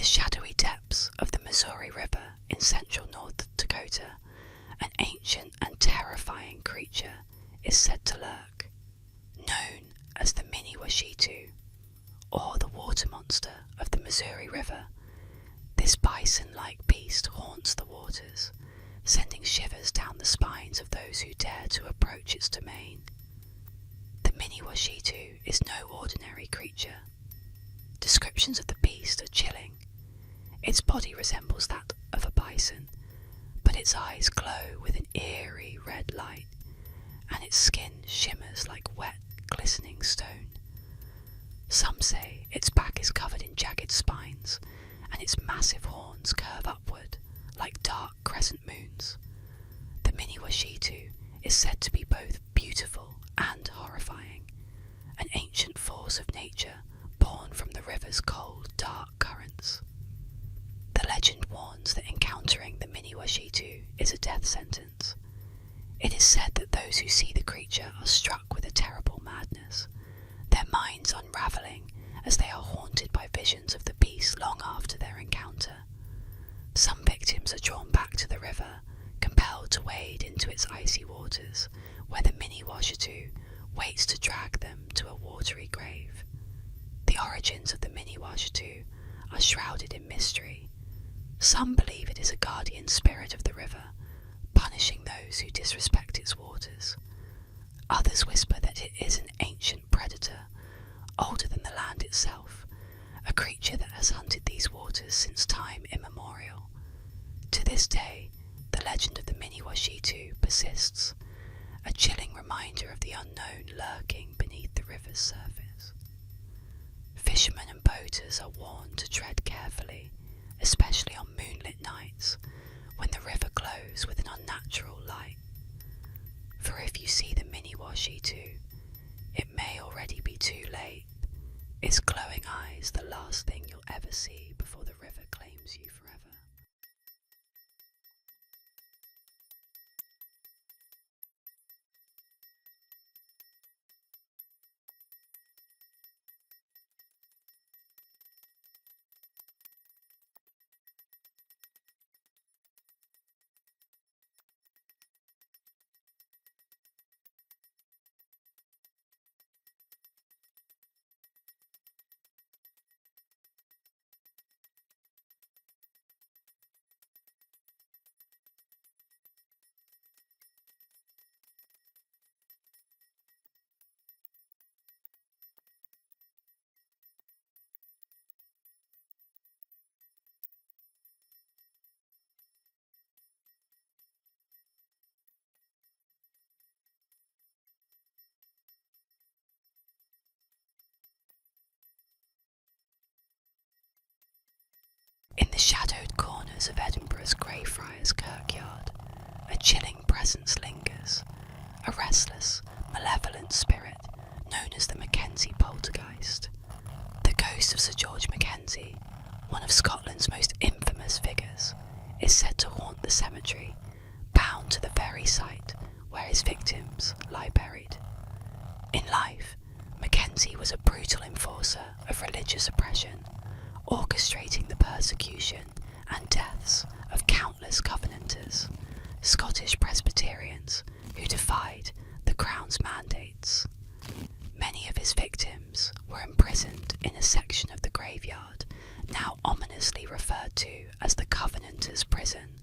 shadowy depths of the Missouri River in central North Dakota, an ancient and terrifying creature is said to lurk, known as the Mini Washitu, or the water monster of the Missouri River. This bison-like beast haunts the waters, sending shivers down the spines of those who dare to approach its domain. The Mini Washitu is no ordinary creature. Descriptions of the beast are chilling. Its body resembles that of a bison, but its eyes glow with an eerie red light, and its skin shimmers like wet, glistening stone. Some say its back is covered in jagged spines, and its massive horns curve upward like dark crescent moons. The Mini Washitu is said to be both beautiful and horrifying, an ancient force of nature born from the river's cold, dark currents. The legend warns that encountering the Mini Washitu is a death sentence. It is said that those who see the creature are struck with a terrible madness, their minds unravelling as they are haunted by visions of the beast long after their encounter. Some victims are drawn back to the river, compelled to wade into its icy waters, where the Mini Washitu waits to drag them to a watery grave. The origins of the Mini Washitu are shrouded in mystery. Some believe it is a guardian spirit of the river, punishing those who disrespect its waters. Others whisper that it is an ancient predator, older than the land itself, a creature that has hunted these waters since time immemorial. To this day, the legend of the Mini Washitu persists, a chilling reminder of the unknown lurking beneath the river's surface. Fishermen and boaters are warned to tread carefully, especially on moonlit nights, when the river glows with an unnatural light. For if you see the Mini Washitu, it may already be too late. Its glowing eyes the last thing you'll ever see before the river claims you forever. In the shadowed corners of Edinburgh's Greyfriars Kirkyard, a chilling presence lingers, a restless, malevolent spirit known as the Mackenzie poltergeist. The ghost of Sir George Mackenzie, one of Scotland's most infamous figures, is said to haunt the cemetery, bound to the very site where his victims lie buried. In life, Mackenzie was a brutal enforcer of religious oppression, orchestrating the persecution and deaths of countless Covenanters, Scottish Presbyterians who defied the Crown's mandates. Many of his victims were imprisoned in a section of the graveyard now ominously referred to as the Covenanters' Prison,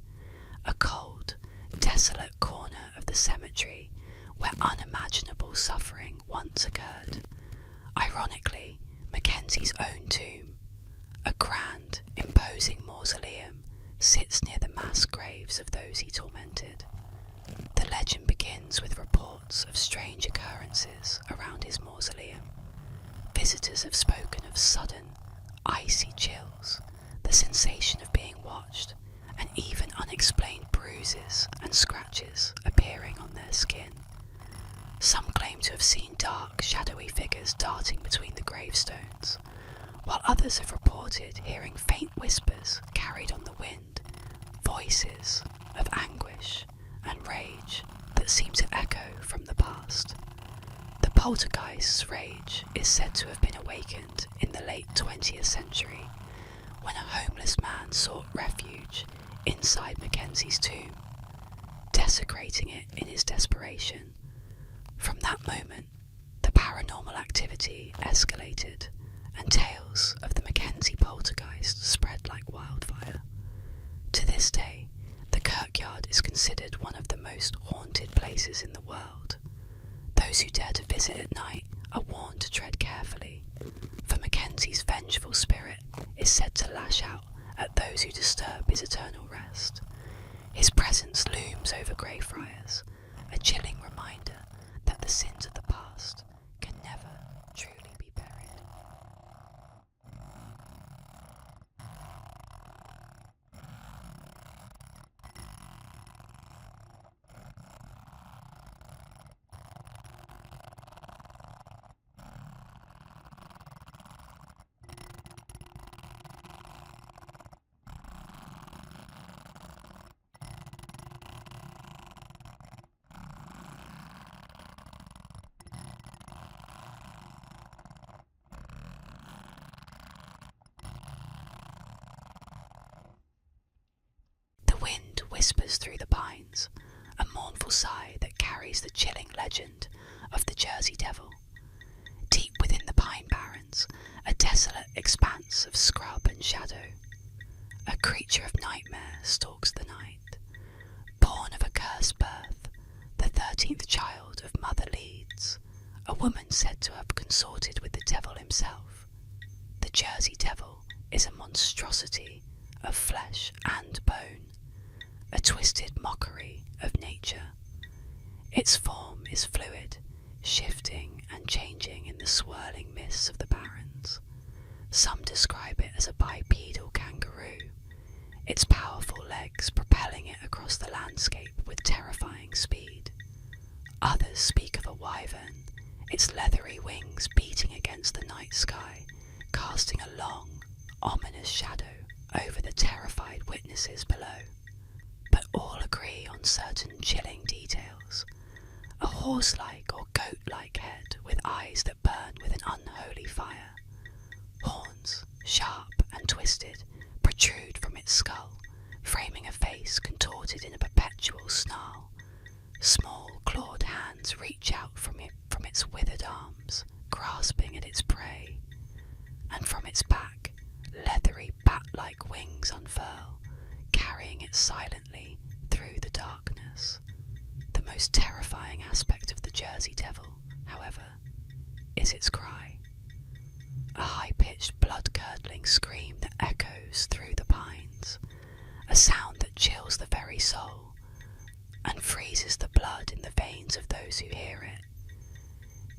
a cold, desolate corner of the cemetery where unimaginable suffering once occurred. Ironically, Mackenzie's own tomb, a grand, imposing mausoleum, sits near the mass graves of those he tormented. The legend begins with reports of strange occurrences around his mausoleum. Visitors have spoken of sudden, icy chills, the sensation of being watched, and even unexplained bruises and scratches appearing on their skin. Some claim to have seen dark, shadowy figures darting between the gravestones, while others have reported hearing faint whispers carried on the wind, voices of anguish and rage that seem to echo from the past. The poltergeist's rage is said to have been awakened in the late 20th century, when a homeless man sought refuge inside Mackenzie's tomb, desecrating it in his desperation. From that moment, the paranormal activity escalated, and tales of the Mackenzie poltergeist spread like wildfire. To this day, the kirkyard is considered one of the most haunted places in the world. Those who dare to visit at night are warned to tread carefully, for Mackenzie's vengeful spirit is said to lash out at those who disturb his eternal rest. His presence looms over Greyfriars, a chilling reminder that the sins of the past can never truly be buried. The wind whispers through the pines, a mournful sigh that carries the chilling legend of the Jersey Devil. Deep within the pine barrens, a desolate expanse of scrub and shadow, a creature of nightmare stalks the night. Born of a cursed birth, the 13th child of Mother Leeds, a woman said to have consorted with the devil himself. The Jersey Devil is a monstrosity of flesh and bone, a twisted mockery of nature. Its form is fluid, shifting and changing in the swirling mists of the barrens. Some describe it as a bipedal kangaroo, its powerful legs propelling it across the landscape with terrifying speed. Others speak of a wyvern, its leathery wings beating against the night sky, casting a long, ominous shadow over the terrified witnesses below. But all agree on certain chilling details. A horse-like or goat-like head with eyes that burn with an unholy fire. Horns, sharp and twisted, protrude from its skull, framing a face contorted in a perpetual snarl. Small clawed hands reach out from its withered arms, grasping at its prey. And from its back, leathery bat-like wings unfurl, carrying it silently through the darkness. The most terrifying aspect of the Jersey Devil, however, is its cry. A high-pitched, blood-curdling scream that echoes through the pines, a sound that chills the very soul and freezes the blood in the veins of those who hear it.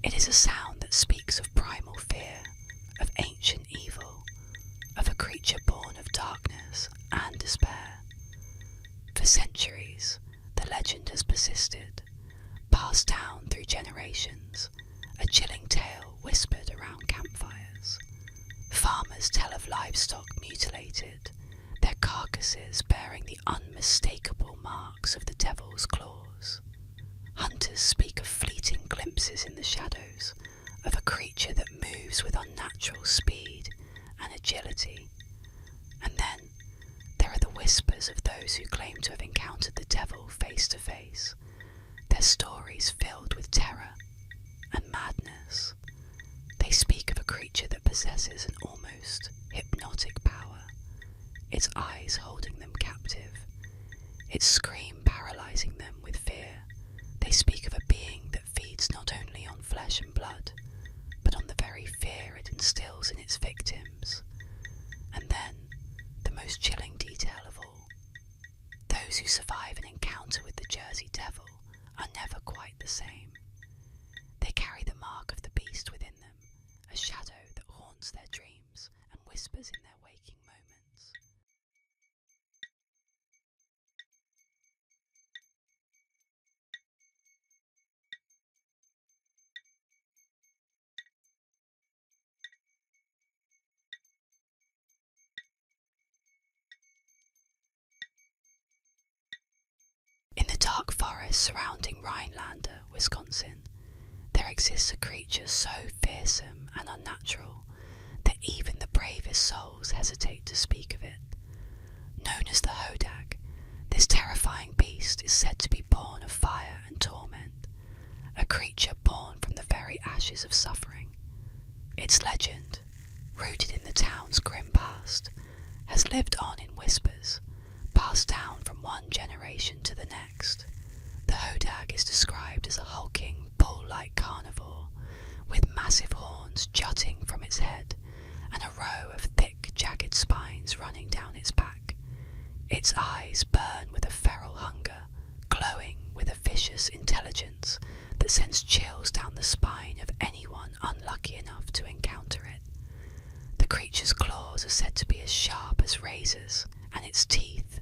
It is a sound that speaks of primal fear, of ancient evil, of a creature born of darkness and despair. For centuries, the legend has persisted, passed down through generations, a chilling tale whispered around campfires. Farmers tell of livestock mutilated, their carcasses bearing the unmistakable marks of the devil's claws. Hunters speak of fleeting glimpses in the shadows of a creature that moves with unnatural speed and agility. And then there are the whispers of those who claim to have encountered the devil face to face, their stories filled with terror and madness. They speak of a creature that possesses an almost hypnotic power, its eyes holding them captive, its scream paralyzing them with fear. They speak of a being that feeds not only on flesh and blood, but on the very fear it instills in its victims. And then, the most chilling detail of all, those who survive an encounter with the Jersey Devil are never quite the same. They carry the mark of the beast within them, a shadow that haunts their dreams and whispers in their waking moments. In the dark forest surrounding Rhinelander, Wisconsin, there exists a creature so fearsome and unnatural that even the bravest souls hesitate to speak of it. has lived on in whispers, passed down from one generation to the next. The hodag is described as a hulking, bull-like carnivore, with massive horns jutting from its head, and a row of thick, jagged spines running down its back. Its eyes burn with a feral hunger, glowing with a vicious intelligence that sends chills down the spine of anyone unlucky enough to encounter it. The creature's claws are said to be as sharp as razors, and its teeth,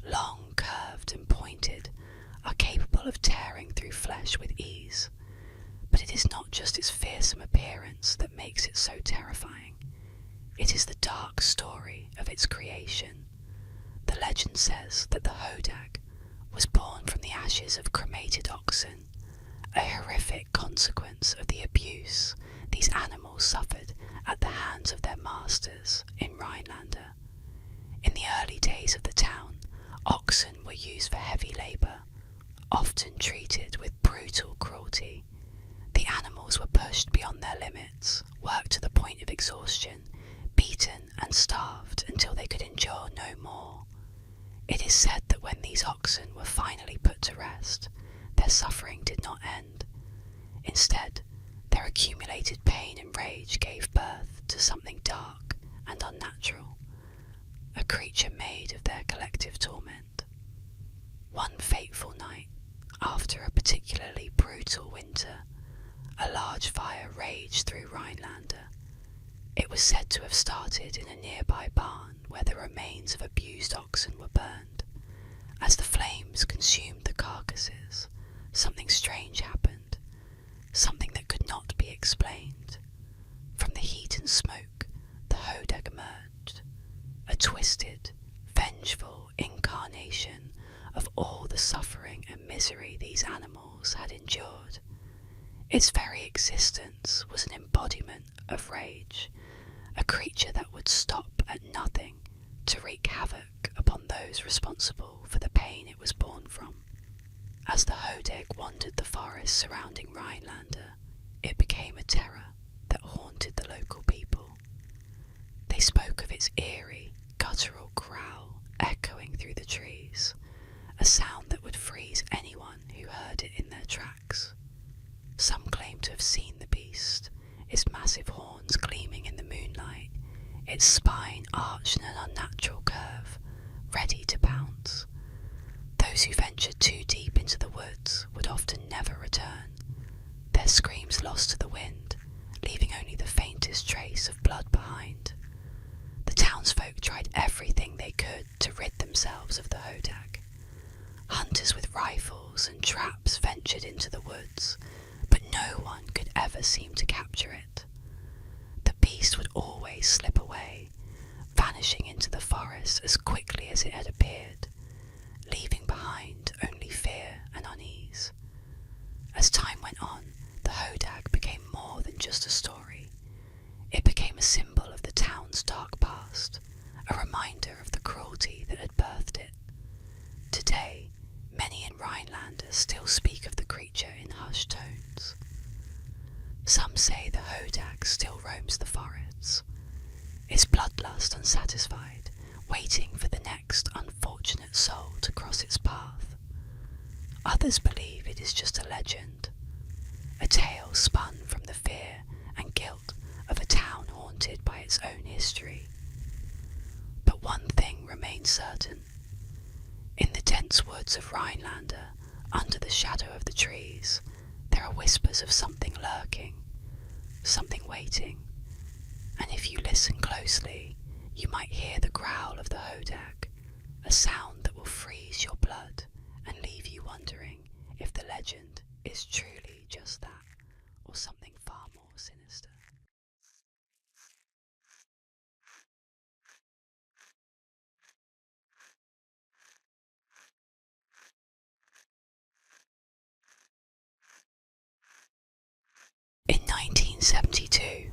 long, curved and pointed, are capable of tearing through flesh with ease. But it is not just its fearsome appearance that makes it so terrifying. It is the dark story of its creation. The legend says that the hodag was born from the ashes of cremated oxen, a horrific consequence of the abuse these animals suffered at the hands of their masters in Rhinelander. In the early days of the town, oxen were used for heavy labour, often treated with brutal cruelty. The animals were pushed beyond their limits, worked to the point of exhaustion, beaten and starved until they could endure no more. It is said that when these oxen were finally put to rest, their suffering did not end. Instead, their accumulated pain and rage gave birth to something dark and unnatural, a creature made of their collective torment. One fateful night, after a particularly brutal winter, a large fire raged through Rhinelander. It was said to have started in a nearby barn where the remains of abused oxen were burned. As the flames consumed the carcasses, something strange happened, something that could not be explained. From the heat and smoke, the hodag emerged, a twisted, vengeful incarnation of all the suffering and misery these animals had endured. Its very existence was an embodiment of rage, a creature that would stop at nothing to wreak havoc upon those responsible for the pain it was born from. As the hodag wandered the forest surrounding Rhinelander, it became a terror that haunted the local people. They spoke of its eerie, guttural growl echoing through the trees, a sound that would freeze anyone who heard it in their tracks. Some claim to have seen the beast, its massive horns gleaming in the moonlight, its spine arched in an unnatural curve, ready to pounce. Those who ventured too deep into the woods would often never return, their screams lost to the wind, leaving only the faintest trace of blood behind. The townsfolk tried everything they could to rid themselves of the hodag. Hunters with rifles and traps ventured into the woods, but no one could ever seem to capture it. The beast would always slip away, vanishing into the forest as quickly as it had appeared, leaving behind only fear and unease. As time went on, the hodag became more than just a story. It became a symbol of the town's dark past, a reminder of the cruelty that had birthed it. Today, many in Rhinelander still speak of the creature in hushed tones. Some say the hodag still roams the forests, its bloodlust unsatisfied, waiting for the next unfortunate soul to cross its path. Others believe it is just a legend, a tale spun from the fear and guilt of a town haunted by its own history. But one thing remains certain. In the dense woods of Rhinelander, under the shadow of the trees, there are whispers of something lurking, something waiting, and if you listen closely, you might hear the growl of the hodag, a sound that will freeze your blood and leave you wondering if the legend is truly just that, or something far more sinister. In 1972,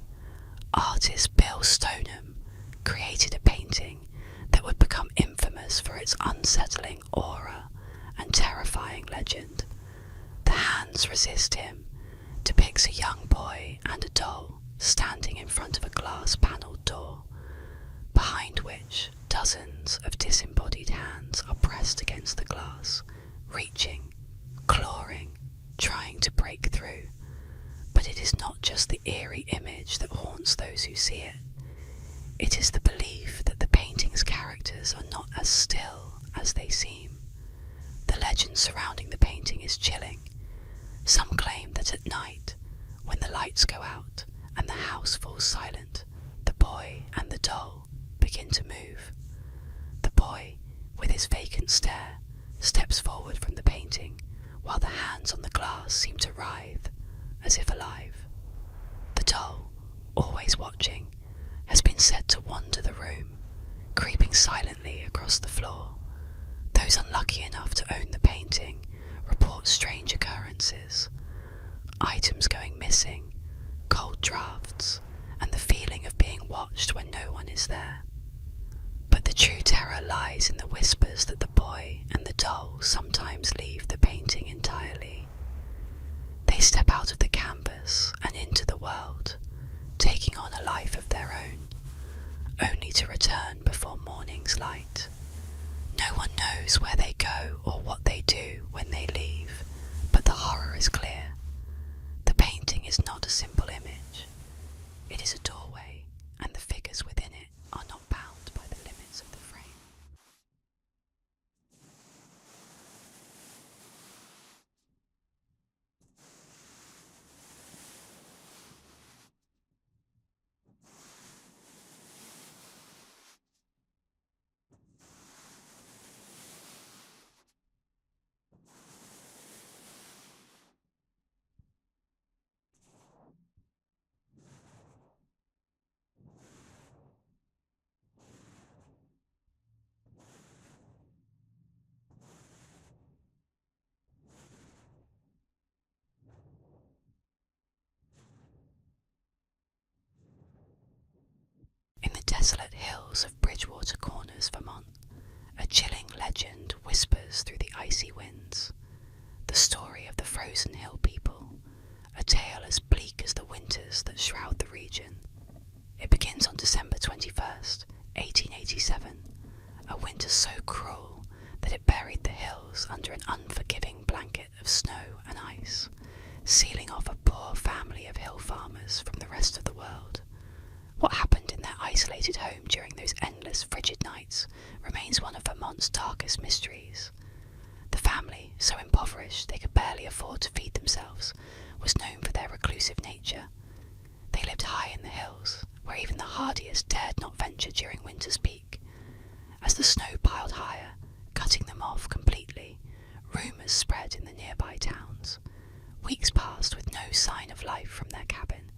artist Bill Stoneham created a painting that would become infamous for its unsettling aura and terrifying legend. The Hands Resist Him depicts a young boy and a doll standing in front of a glass-panelled door, behind which Dozens of disembodied hands are pressed against the glass, reaching, clawing, trying to break through. But it is not just the eerie image that haunts those who see it. It is the belief that the painting's characters are not as still as they seem. The legend surrounding the painting is chilling. Some claim that at night, when the lights go out and the house falls silent, the boy and the doll begin to move. The boy, with his vacant stare, steps forward from the painting, while the hands on the glass seem to writhe, as if alive. The doll, always watching, has been said to wander the room, creeping silently across the floor. Those unlucky enough to own the painting report strange occurrences. Items going missing, cold drafts, and the feeling of being watched when no one is there. But the true terror lies in the whispers that the boy and the doll sometimes leave the painting entirely. They step out of the canvas and into the world, taking on a life of their own, only to return before morning's light. No one knows where they go or what they do when they leave, but the horror is clear. The painting is not a simple image. It is a doorway, and the figures within it are not bound by the limits of the frame. In the desolate hills of Bridgewater Corners, Vermont, a chilling legend whispers through the icy winds. The story of the frozen hill people, a tale as bleak as the winters that shroud the region. It begins on December 21st, 1887, a winter so cruel that it buried the hills under an unforgiving blanket of snow and ice, sealing off a poor family of hill farmers from the rest of the world. What happened in their isolated home during those endless frigid nights remains one of Vermont's darkest mysteries. The family, so impoverished they could barely afford to feed themselves, was known for their reclusive nature. They lived high in the hills, where even the hardiest dared not venture during winter's peak. As the snow piled higher, cutting them off completely, rumours spread in the nearby towns. Weeks passed with no sign of life from their cabin,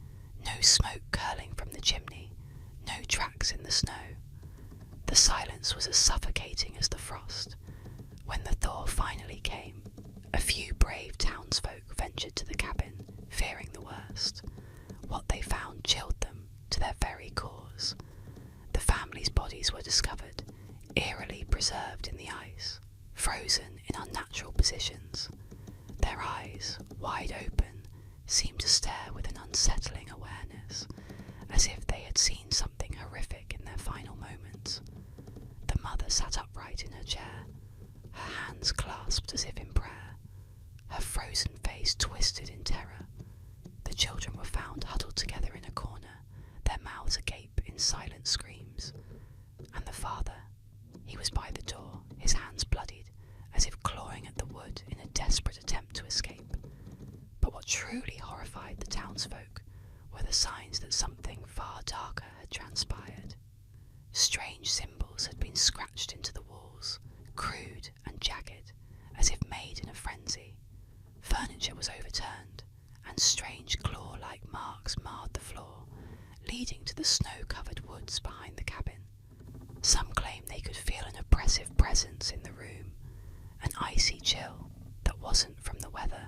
no smoke curling from the chimney, no tracks in the snow. The silence was as suffocating as the frost. When the thaw finally came, a few brave townsfolk ventured to the cabin, fearing the worst. What they found chilled them to their very cores. The family's bodies were discovered, eerily preserved in the ice, frozen in unnatural positions. Their eyes, wide open, seemed to stare with an unsettling awareness, as if they had seen something horrific in their final moments. The mother sat upright in her chair, her hands clasped as if in prayer, her frozen face twisted in terror. The children were found huddled together in a corner, their mouths agape in silent screams. And the father, he was by the door, his hands bloodied, as if clawing at the wood in a desperate attempt to escape. But what truly horrified the townsfolk were the signs that something far darker had transpired. Strange symbols had been scratched into the walls, crude and jagged, as if made in a frenzy. Furniture was overturned, and strange claw-like marks marred the floor, leading to the snow-covered woods behind the cabin. Some claim they could feel an oppressive presence in the room, an icy chill that wasn't from the weather.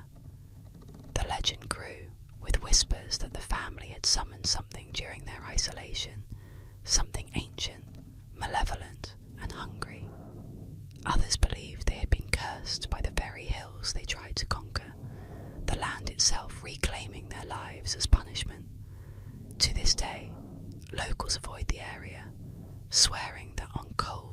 The legend grew, with whispers that the family had summoned something during their isolation, something ancient, malevolent, and hungry. Others believed they had been cursed by the very hills they tried to conquer, the land itself reclaiming their lives as punishment. To this day, locals avoid the area, swearing that on cold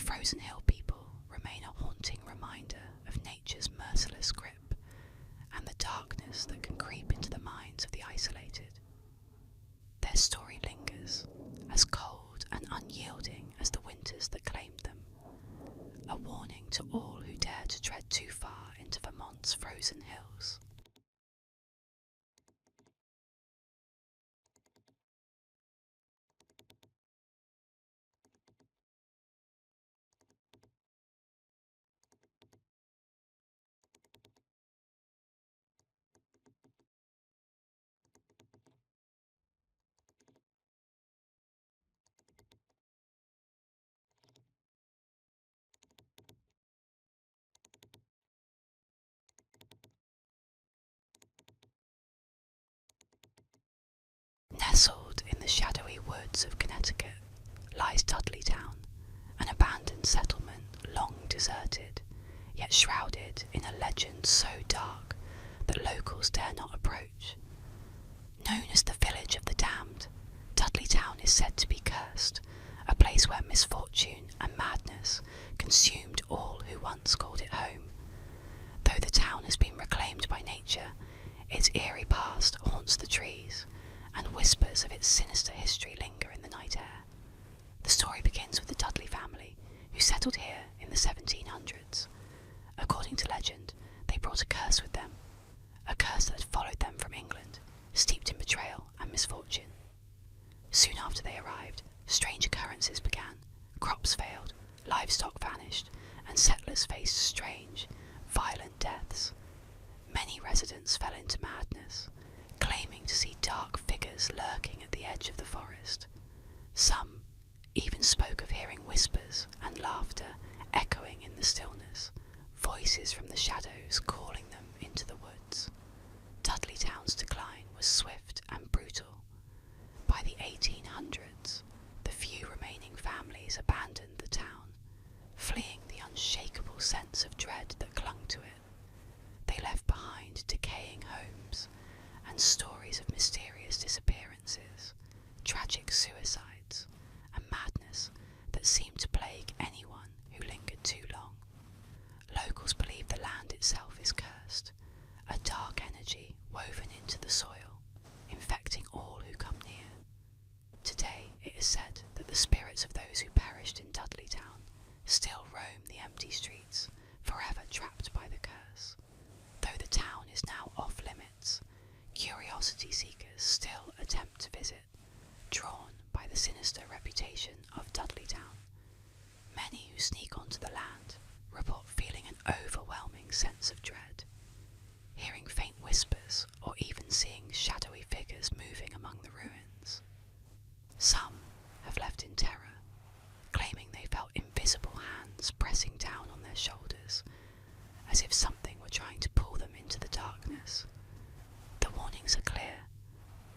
frozen hill people remain a haunting reminder of nature's merciless grip and the darkness that can creep into the minds of the isolated. Their story lingers, as cold and unyielding as the winters that claimed them, a warning to all who dare to tread too far into Vermont's frozen hills. Nestled in the shadowy woods of Connecticut lies Dudleytown, an abandoned settlement long deserted, yet shrouded in a legend so dark that locals dare not approach. Known as the Village of the Damned, Dudleytown is said to be cursed, a place where misfortune and madness consumed all who once called it home. Though the town has been reclaimed by nature, its eerie past haunts the trees, and whispers of its sinister history linger in the night air. The story begins with the Dudley family, who settled here in the 1700s. According to legend, they brought a curse with them, a curse that had followed them from England, steeped in betrayal and misfortune. Soon after they arrived, strange occurrences began. Crops failed, livestock vanished, and settlers faced strange, violent deaths. Many residents fell into madness, claiming to see dark figures lurking at the edge of the forest. Some even spoke of hearing whispers and laughter echoing in the stillness, voices from the shadows calling them into the woods. Dudleytown's decline was swift and brutal. By the 1800s, the few remaining families abandoned the town, fleeing the unshakable sense of dread that clung to it. They left behind decaying homes and stories of mysterious disappearances, tragic suicides, and madness that seemed to plague anyone who lingered too long. Locals believe the land itself is cursed, a dark energy woven into the soil, infecting all who come near. Today it is said that the spirits of those who perished in Dudleytown still roam the empty streets, forever trapped by the curse. Though the town is now off limits, curiosity seekers still attempt to visit, drawn by the sinister reputation of Dudleytown. Many who sneak onto the land report feeling an overwhelming sense of dread, hearing faint whispers or even seeing shadowy figures moving among the ruins. Some have left in terror, claiming they felt invisible hands pressing down on their shoulders, as if something were trying to pull them into the darkness. The warnings are clear.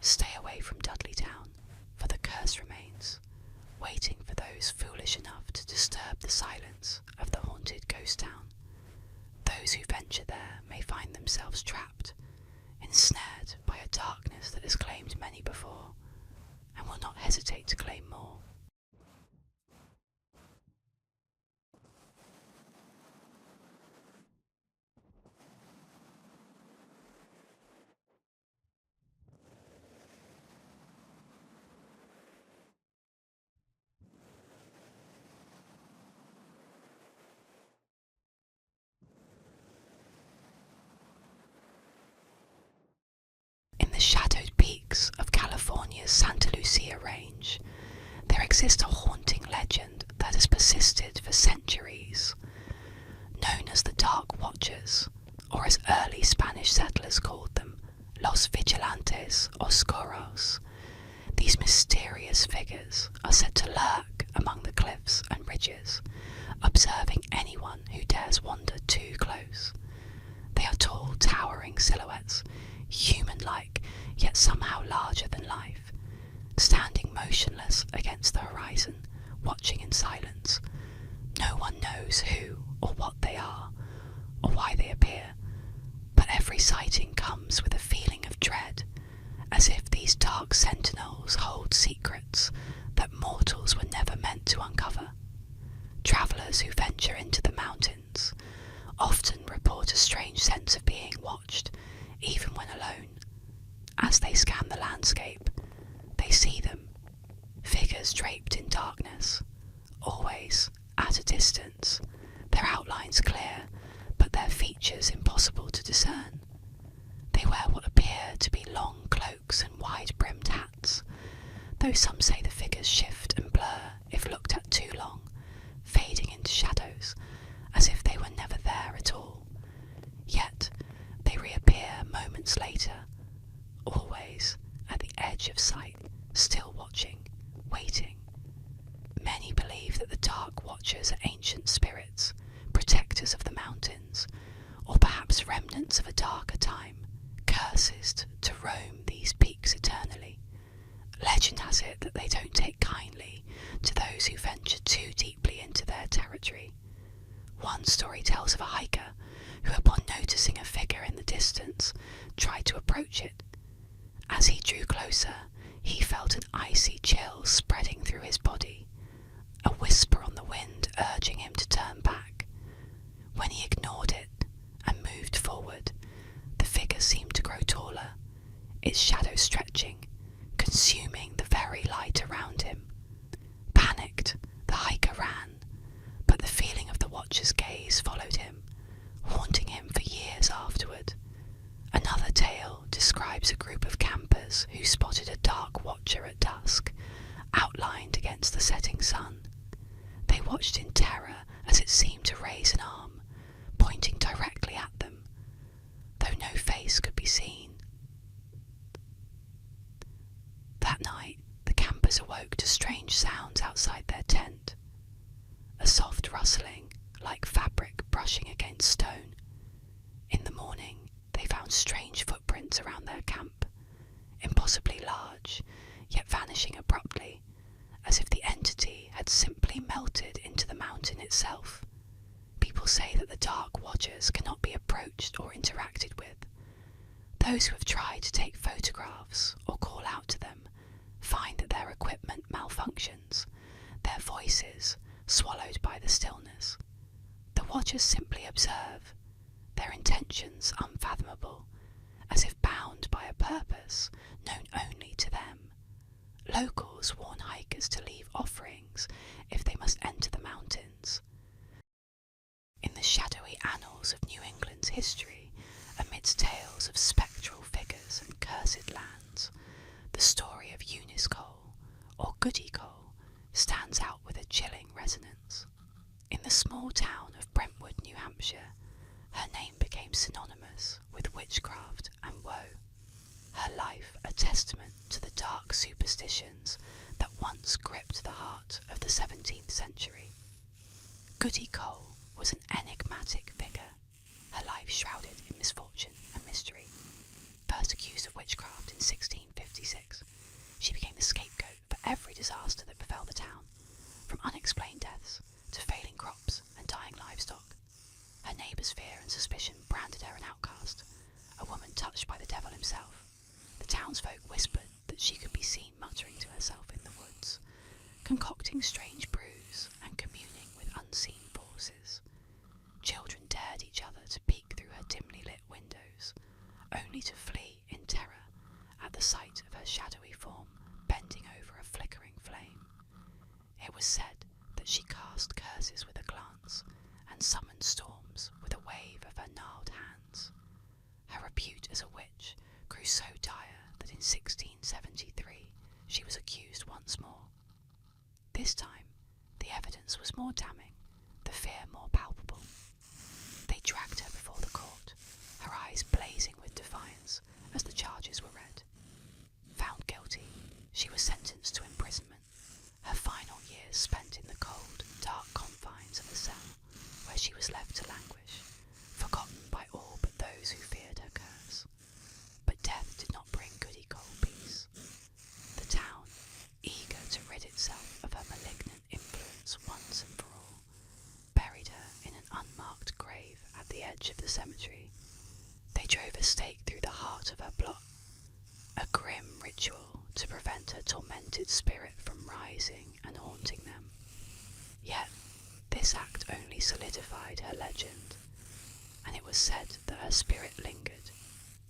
Stay away from Dudleytown, for the curse remains, waiting for those foolish enough to disturb the silence of the haunted ghost town. Those who venture there may find themselves trapped, ensnared by a darkness that has claimed many before, and will not hesitate to claim more. In the shadowed peaks of California's Santa Lucia Range, there exists a haunting legend that has persisted for centuries. Known as the Dark Watchers, or as early Spanish settlers called them, Los Vigilantes Oscuros, these mysterious figures are said to lurk among the cliffs and ridges, observing anyone who dares wander too close. They are tall, towering silhouettes, human-like, yet somehow larger than life, standing motionless against the horizon, watching in silence. No one knows who or what they are, or why they appear, but every sighting comes with a feeling of dread, as if these dark sentinels hold secrets that mortals were never meant to uncover. Travellers Travellers who venture into the mountains often report a strange sense of being watched, even when alone. As they scan the landscape, they see them, figures draped in darkness, always at a distance, their outlines clear, but their features impossible to discern. They wear what appear to be long cloaks and wide-brimmed hats, though some say the figures shift and blur if looked at too long, fading into shadows, as if they were never there at all. Yet they reappear moments later, always at the edge of sight, still watching, waiting. Many believe that the Dark Watchers are ancient spirits, protectors of the mountains, or perhaps remnants of a darker time, cursed to roam these peaks eternally. Legend has it that they don't take kindly to those who venture too deeply into their territory. One story tells of a hiker who, upon noticing a figure in the distance, tried to approach it. As he drew closer, he felt an icy chill spreading through his body, a whisper on the wind urging him to turn back. When he ignored it and moved forward, the figure seemed to grow taller, its shadow stretching, consuming the very light around him. Panicked, the hiker ran, but the feeling of the watcher's gaze followed him, haunting him for years afterward. Another tale describes a group of campers who spotted a dark watcher at dusk, outlined against the setting sun. They watched in terror as it seemed to raise an arm, pointing directly at them, though no face could be seen. That night, the campers awoke to strange sounds outside their tent. A soft rustling, like fabric brushing against stone. In the morning, they found strange footprints around their camp, impossibly large, yet vanishing abruptly, as if the entity had simply melted into the mountain itself. People say that the Dark Watchers cannot be approached or interacted with. Those who have tried to take photographs or call out to them find that their equipment malfunctions, their voices swallowed by the stillness. The Watchers simply observe, their intentions unfathomable, as if bound by a purpose known only to them. Locals warn hikers to leave offerings if they must enter the mountains. In the shadowy annals of New England's history, amidst tales of spectral figures and cursed lands, the story of Eunice Cole, or Goody Cole, stands out with a chilling resonance. In the small town of Brentwood, New Hampshire, her name became synonymous with witchcraft and woe, her life a testament to the dark superstitions that once gripped the heart of the 17th century. Goody Cole was an enigmatic figure, her life shrouded in misfortune and mystery. First accused of witchcraft in 1656, she became the scapegoat for every disaster that befell the town, from unexplained deaths to failing crops and dying livestock. Her neighbours' fear and suspicion branded her an outcast, a woman touched by the devil himself. The townsfolk whispered that she could be seen muttering to herself in the woods, concocting strange brews and communing with unseen forces. Children dared each other to peek through her dimly lit windows, only to flee in terror at the sight of her shadowy form bending over a flickering flame. It was said that she cast curses with a glance and summoned storms with a wave of her gnarled hands. Her repute as a witch grew so dire that in 1673 she was accused once more. This time, the evidence was more damning, the fear more palpable. They dragged her before the court, her eyes blazing with defiance as the charges were read. Found guilty, she was sentenced to imprisonment, her final years spent in the cold, dark confines of a cell, where she was left to languish, forgotten by all but those who feared her curse. But death did not bring Goody Cole peace. The town, eager to rid itself of her malignant influence once and for all, buried her in an unmarked grave at the edge of the cemetery. They drove a stake through the heart of her plot, a grim ritual to prevent her tormented spirit from rising and haunting them. Yet this act only solidified her legend, and it was said that her spirit lingered,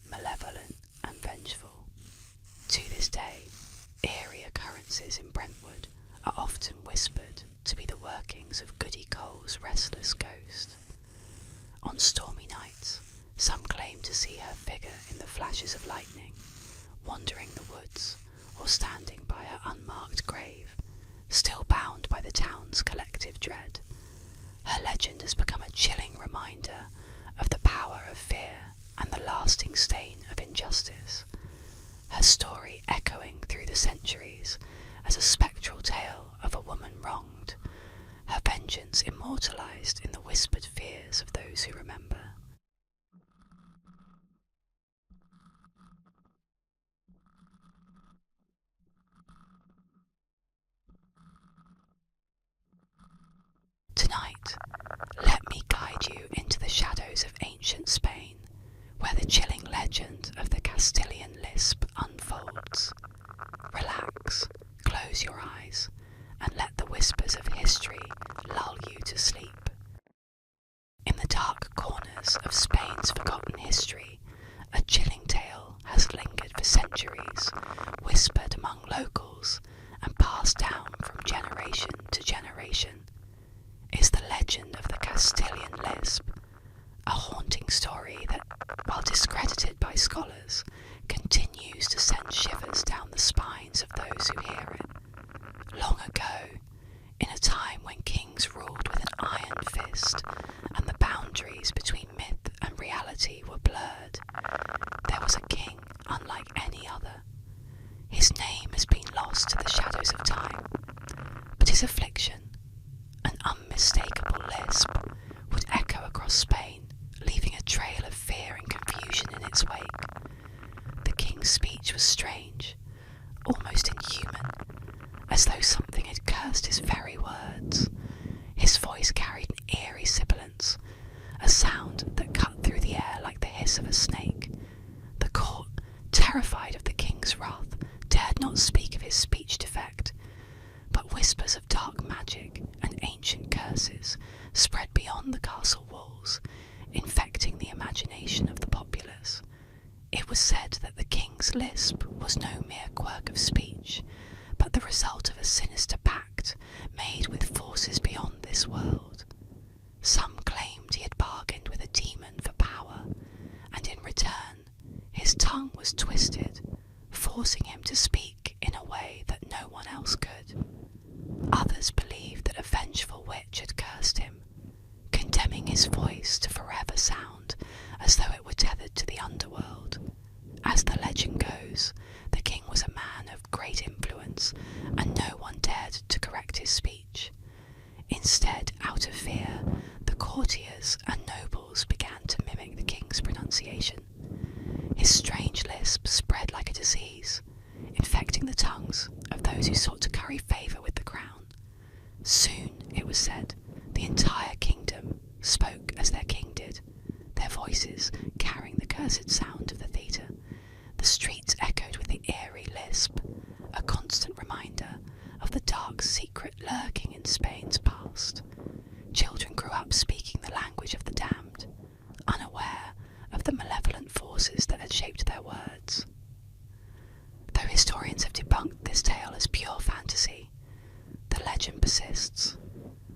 malevolent and vengeful. To this day, eerie occurrences in Brentwood are often whispered to be the workings of Goody Cole's restless ghost. On stormy nights, some claim to see her figure in the flashes of lightning, wandering the woods or standing by her unmarked grave, still bound by the town's collective dread. Her legend has become a chilling reminder of the power of fear and the lasting stain of injustice, her story echoing through the centuries as a spectral tale of a woman wronged, her vengeance immortalised in the whispered fears of those who remember. Tonight, let me guide you into the shadows of ancient Spain, where the chilling legend of the Castilian lisp unfolds. Relax, close your eyes, and let the whispers of history lull you to sleep. In the dark corners of Spain's forgotten history, a chilling tale has lingered for centuries, whispered among locals and passed down from generation to generation. Is the legend of the Castilian lisp, a haunting story that, while discredited by scholars, continues to send shivers down the spines of those who hear it. Long ago, in a time when kings ruled with an iron fist and the boundaries between myth and reality were blurred, there was a king unlike any other. His name has been lost to the shadows of time, but his affliction, an unmistakable lisp, would echo across Spain, leaving a trail of fear and confusion in its wake. The king's speech was strange, almost inhuman, as though something had cursed his very words. His voice carried an eerie sibilance, a sound that cut through the air like the hiss of a snake. The court, terrified of the king's wrath, dared not speak of his speech defect, but whispers of dark magic and ancient curses spread beyond the castle walls, infecting the imagination of the populace. It was said that the king's lisp was no mere quirk of speech, but the result of a sinister pact made with forces beyond this world. Some claimed he had bargained with a demon for power, and in return his tongue was twisted, forcing him to speak in a way that no one else could. Others believed that a vengeful witch had cursed him, condemning his voice to forever sound as though it were tethered to the underworld. As the legend goes, the king was a man of great influence, and no one dared to correct his speech. Instead, out of fear, the courtiers and nobles began to mimic the king's pronunciation. His strange lisp spread like a disease, infecting the tongues of those who sought to curry favour with the crown. Soon, it was said, the entire kingdom spoke as their king did, their voices carrying the cursed sound of the theatre. The streets echoed with the eerie lisp, a constant reminder of the dark secret lurking in Spain's past. Children grew up speaking the language of the damned, unaware of the malevolent forces that had shaped their words. Though historians have debunked this tale as pure fantasy, the legend persists,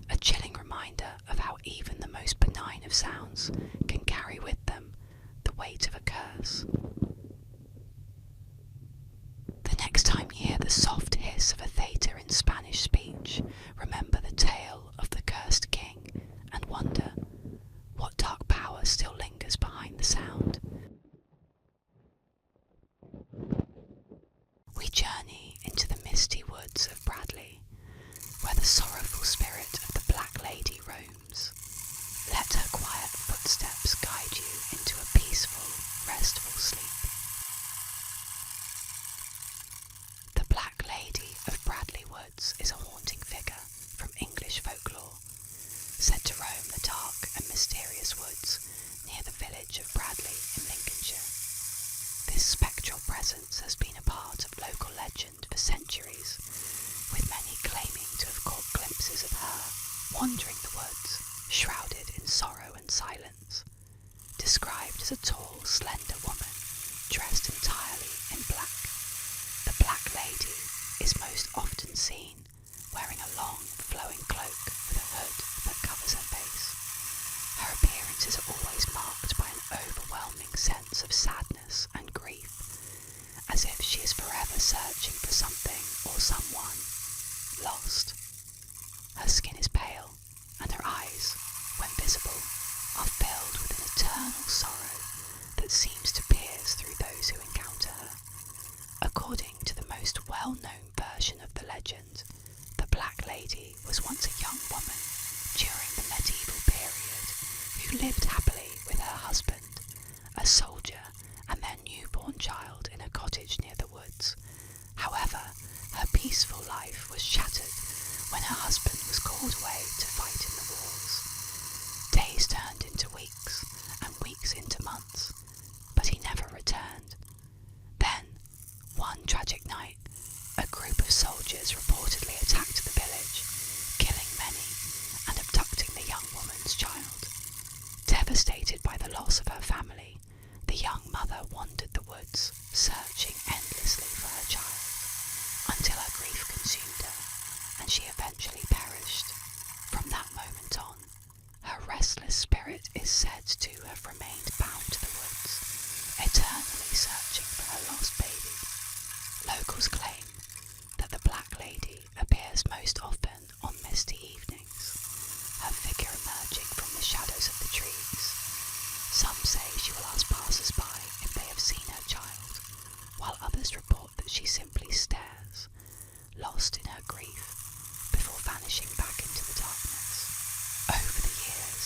a chilling reminder of how even the most benign of sounds can carry with them the weight of a curse. The next time you hear the soft hiss of a theatre in Spanish speech, remember the tale of the cursed king and wonder what dark power still lingers behind the sound. We journey into the misty woods of Bradley, where the sorrowful spirit of the Black Lady roams. Let her quiet footsteps guide you into a peaceful, restful sleep. The Black Lady of Bradley Woods is a haunting figure from English folklore, said to roam the dark and mysterious woods near the village of Bradley in Lincolnshire. This spectral presence has been a part of local legend for centuries, with many claiming to have caught glimpses of her wandering the woods, shrouded in sorrow and silence. Described as a tall, slender woman dressed entirely in black, the Black Lady is most often seen wearing a long, flowing cloak with a hood that covers her face. Her appearance is always marked by an overwhelming sense of sadness and grief, as if she is forever searching for something or someone lost. Her skin is pale, and her eyes, when visible, are filled with an eternal sorrow that seems to pierce through those who encounter her. According to the most well-known version of the legend, the Black Lady was once a young woman during the medieval period who lived happily with her husband, a soldier, and their newborn child in a cottage near the woods. However, her peaceful life was shattered when her husband was called away to fight in the wars. Days turned into weeks, and weeks into months, but he never returned. Then, one tragic night, a group of soldiers reportedly attacked the village, killing many and abducting the young woman's child. Devastated by the loss of her family, the young mother wandered the woods, searching endlessly for her child, until her grief consumed her, and she eventually perished. From that moment on, her restless spirit is said to have remained bound to the woods, eternally searching for her lost baby. Locals claim that the Black Lady appears most often on misty evenings, her figure emerging from the shadows of the trees. Some say she will ask passers-by if they have seen her child, while others report that she simply stares, lost in her grief, before vanishing back into the darkness. Over the years,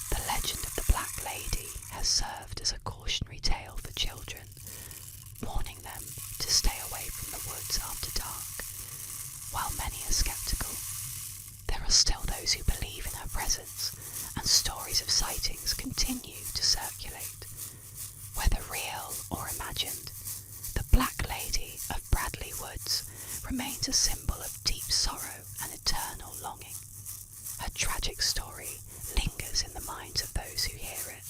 the legend of the Black Lady has served as a cautionary tale for children, warning them to stay away from the woods after dark. While many are skeptical, there are still those who believe in her presence, and stories of sightings continue to circulate. Whether real or imagined, the Black Lady of Bradley Woods remains a symbol of deep sorrow and eternal longing. Her tragic story lingers in the minds of those who hear it,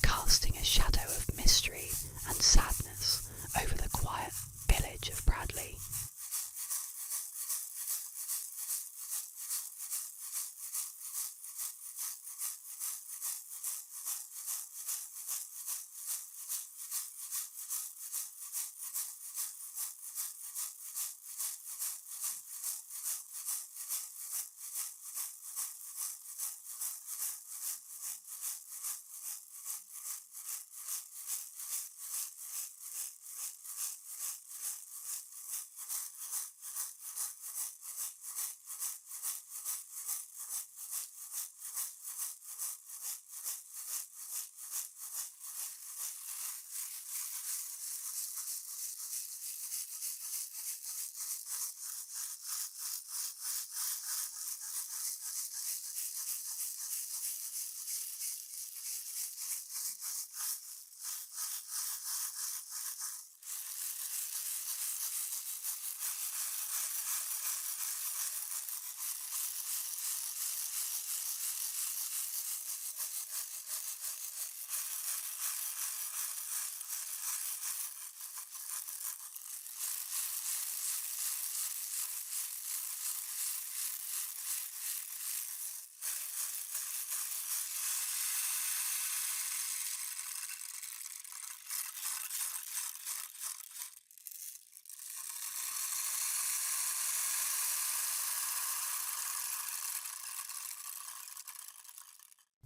casting a shadow of mystery and sadness over the quiet village of Bradley.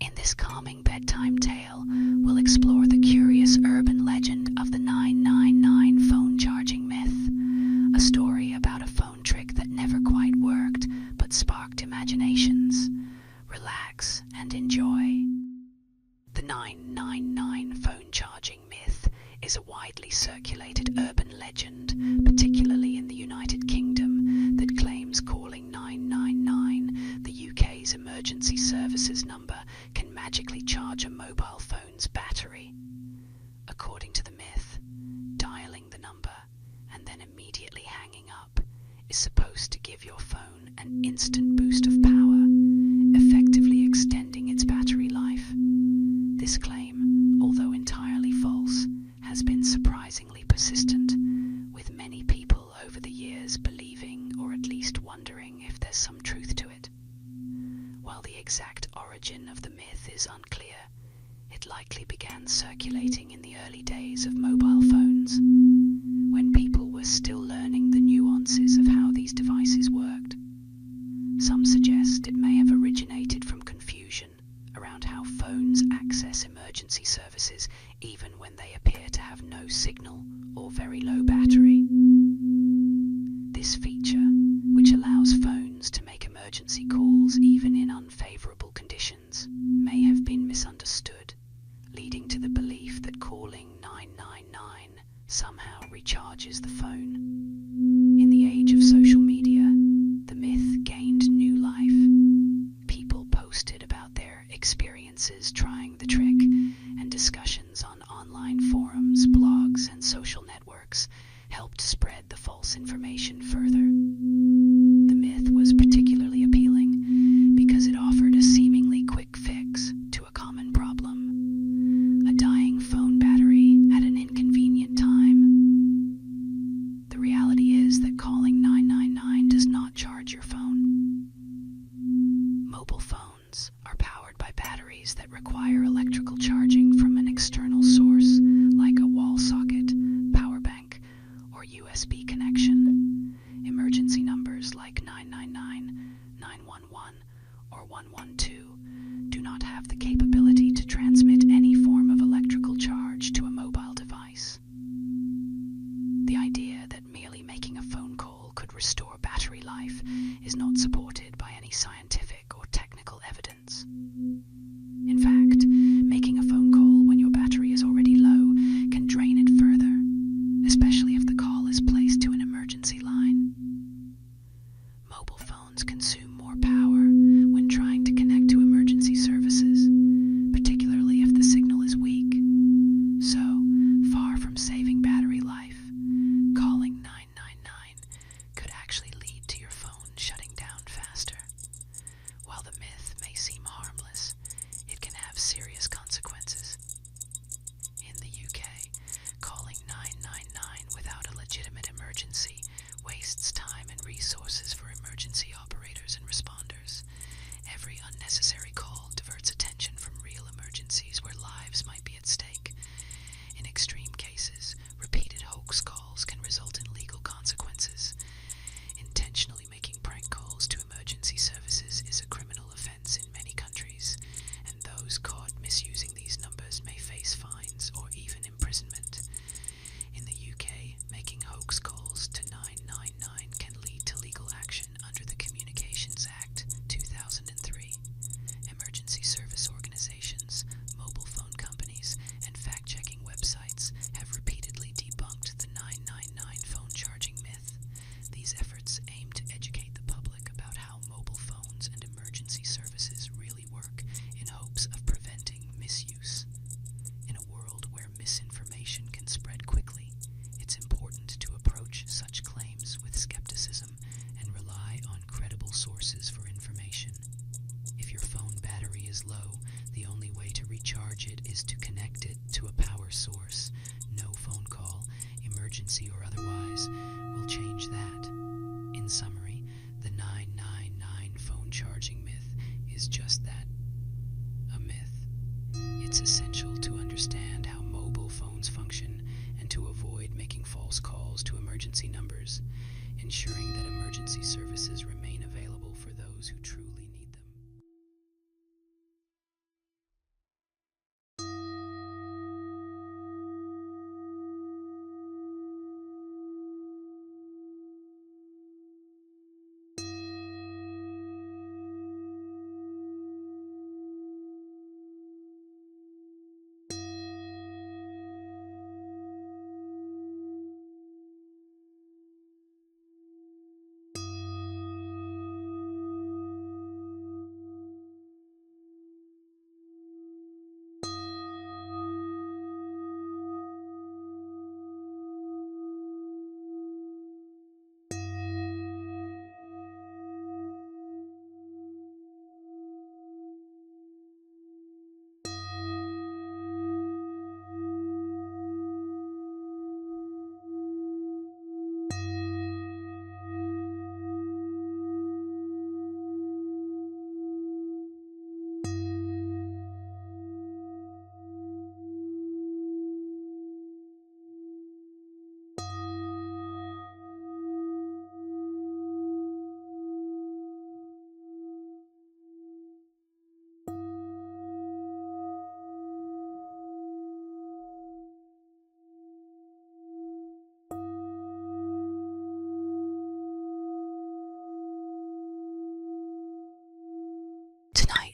In this calming bedtime tale, we'll explore the curious urban legend of the 999 phone charging myth, a story about a phone trick that never quite worked but sparked imaginations. Relax and enjoy. The 999 phone charging myth is a widely circulated urban legend, particularly in the United Kingdom, that claims calling 999, the UK's emergency services number, can magically charge a mobile phone's battery. According to the myth, dialing the number and then immediately hanging up is supposed to give your phone an instant boost of power, effectively extending its origin of the myth is unclear. It likely began circulating in the early days of mobile phones, when people were still learning the nuances of how these devices worked. Some suggest it may have originated from confusion around how phones access emergency services even when they appear to have no signal or very low battery. This feature, which allows phones to make emergency calls even in unfavorable conditions, may have been misunderstood, leading to the belief that calling 999 somehow recharges the phone. In the age of social media, the myth gained new life. People posted about their experiences trying the trick, and discussions on online forums, blogs, and social networks helped spread the false information further. The myth was particularly appealing because it offered a seemingly quick fix to a common problem: a dying phone battery at an inconvenient time. The reality is that calling 999 does not charge your phone. Mobile phones are powered by batteries that require electrical charging from an external source, like a wall socket, power bank, or USB connection. Emergency numbers like 999, 911, or 112 do not have the capability to transmit any form of electrical charge to a mobile device. The idea that merely making a phone call could restore battery life is not supported by any scientific or technical evidence. In fact, making a phone call when your battery is already low can drain it further, especially if the call is placed to an emergency line. Mobile phones consume more power when trying to connect to emergency services, particularly if the signal is weak. So, far from saving battery life, calling 999 could actually lead to your phone shutting down faster. While the myth may seem harmless, it can have serious consequences. In the UK, calling 999 without a legitimate emergency wastes time and resources for emergency operators and responders. Every unnecessary call diverts attention from real emergencies where lives might be at stake. In extreme cases, repeated hoax calls can result in legal consequences. Intentionally making prank calls to emergency services is a criminal offense in many countries, and those caught misusing these numbers may face fines or even imprisonment. In the UK, making hoax calls to 999 can lead to legal action under the Communications Act 2003. Emergency service organizations, mobile phone companies, and fact-checking websites have repeatedly debunked the 999 phone charging myth. These efforts aim to educate the public about how mobile phones and emergency services really work in hopes of preventing misuse. In a world where misinformation can spread quickly, it's important to approach such claims with skepticism and rely on credible sources for information. If your phone battery is low, the only way to recharge it is to connect it to a power source. No phone call, emergency or otherwise, will change that. In summary, the 999 phone charging myth is just that, a myth. It's essential to understand how mobile phones function and to avoid making false calls to emergency numbers, ensuring that emergency services remain available for those who truly need them.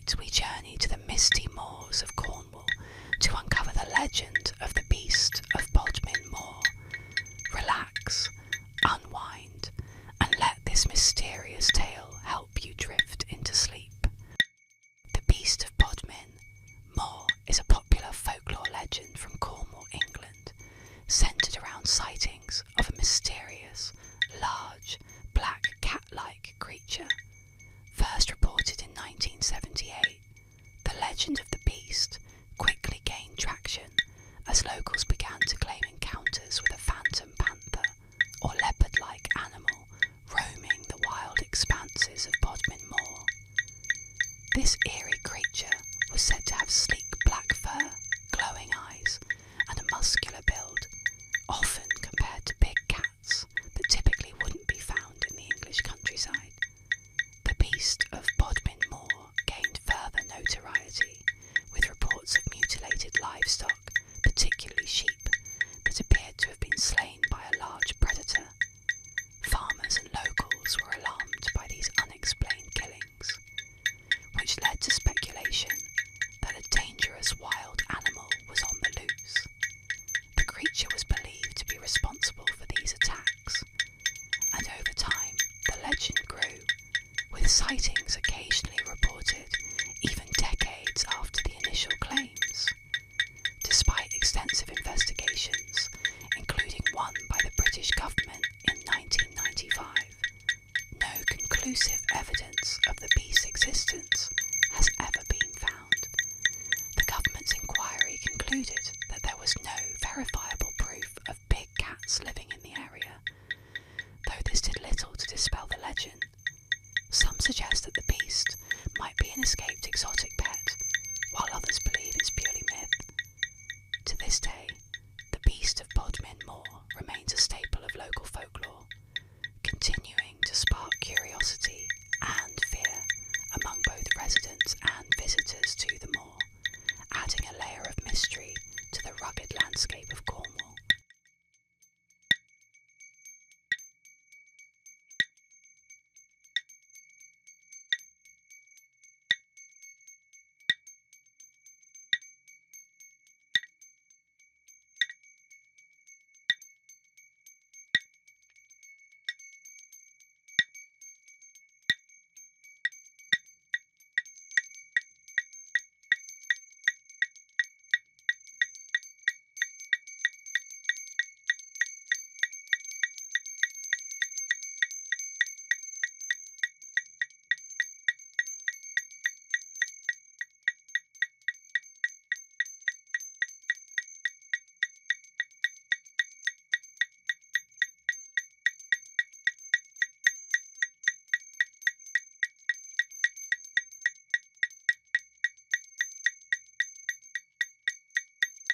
Tonight we journey to the misty moors of Cornwall to uncover the legend of the beast of Bodmin Moor. Relax, unwind, and let this mysterious tale help you drift into sleep. The beast of Bodmin Moor is a popular folklore legend from Cornwall, England, centred around sightings of a mysterious, large, black cat-like creature. First reported in 1978, the legend of the beast quickly gained traction as locals began to claim encounters with a phantom panther or leopard-like animal roaming the wild expanses of Bodmin Moor. This eerie creature was said to have sleek black fur, glowing eyes, and a muscular build, often compared to big